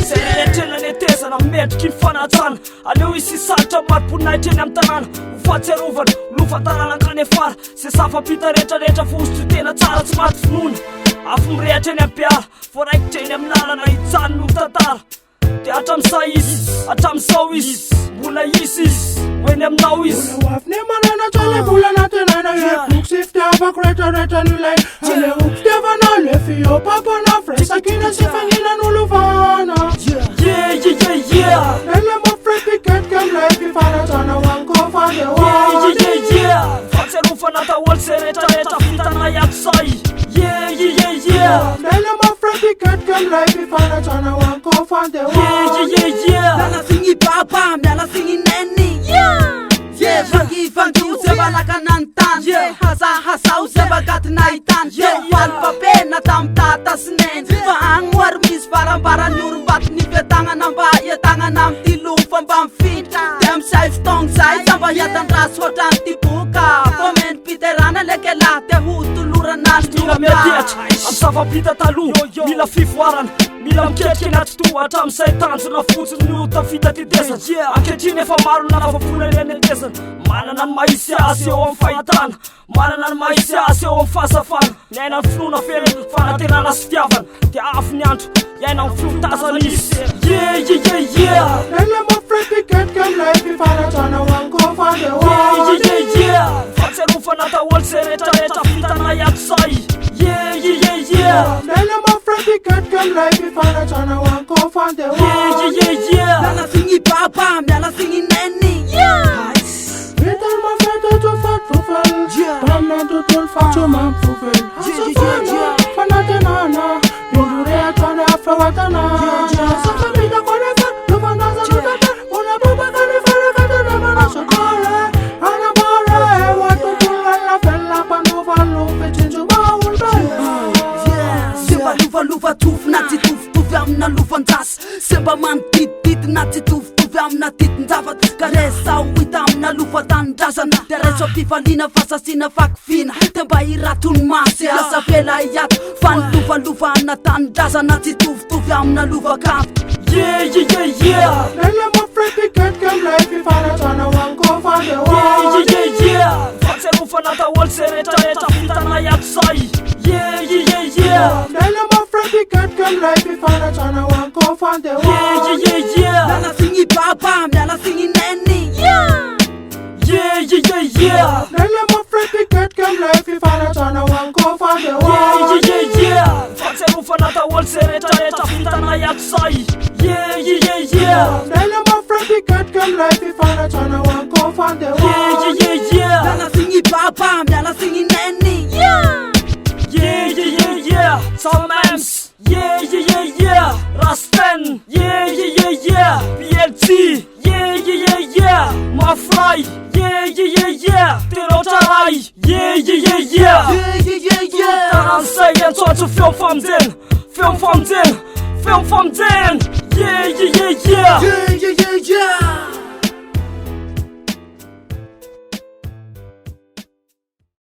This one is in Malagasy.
Sereretena netezana mendriky ny fanatsana aleo isy salotra marim-poninahitra eny amin'ny tanàna hofatsiarovana lofatarana ankany afara se safampita rehetrarehetra fositry tena tsara tsy maty finoana afo mirehatra eny ampiara fo raikitra eny amin'ny lalana hitsany no tantara de hatram'izay izy hatram'izao izy mbola isy izy hoeny aminao izy Afne manana tale bulana tenana ye fitiavako rehetrarehetra nilay aleo fitiavana le fio papana fresakina sifangina nolovana Nele mo free ticket kamlay fifanatsana wankofandewa fatsiarofana taholy se rehetrarehetra fitana iatsay Nele mo free ticket kamlay fifanatsana wankofandewa Miala signy papa, miala signy neny Vangivango se valakanany tany Hasahasao se vagatinay tany Hoaly papena tam tata sy neny Fa agny moary misy varambarany orom-bato nifetagnana mba iatagnana am ty lofa mba mifitra De am'izay fotoagna zay samba iadan-drasy hoatrany ty boka Fo mendrim-piterana leke lahy te hotolorana mila miadiatra amy zava-pita taloha mila fivoarana mila miketrika anaty to hatram'izay tanjona fotsiny no tafita tetezana ankehitriny efa maro nalavavolana eny atezana manana ny mahisy azy eo amin'ny fahitana manana ny mahisy azy eo amin'ny fahasafana miaina ny finoana feno fanatenana sy fitiavana de afo ny andro iaina ny filotazana izy Nele mo free ticket kamlay fifanatsana wankofandewa fatsiarofana taholy se rehetrarehetra fitana iatsay Nele mo free ticket kamlay fifanatsana wankofandewa Miala signy papa, miala signy neny Vital ma fete to fat fufel Pamna to tol fat to mam fufel Asafana, fanatenana Yundure twana afrawatana Safamida kone fat, lufana zanutata Una buba kane fara katana mana sokore Anabare, watu tulala fella Panduva lupe chinju maul bella Semba luva tuf na ty tufy amina lofan-jasy Semba manodidididi na ty tufy amina titin-javat Karesa hita amina lofa tanindrazana De reso mpifaliana fasasina fakifina De mba hiratony masy lasa vela iato Fa ny lofa tanindrazana ty tufy amina lovan-kanto Nele mo free ticket kamlay fifanatsana wankofandewa fatsiarofana taholy se rehetrarehetra fitana iatsay Nele mo free ticket kamlay fifanatsana wankofandewa Miala signy papa, miala signy neny Nele mo free ticket kamlay fifanatsana wankofandewa fatsiarofana taholy se rehetrarehetra fitana iatsay Nele mo free ticket kamlay fifanatsana wankofandewa Miala signy papa, miala signy neny Salmams Rasten PLT Mafrai Terotarai Taransay Antsotso Film Famden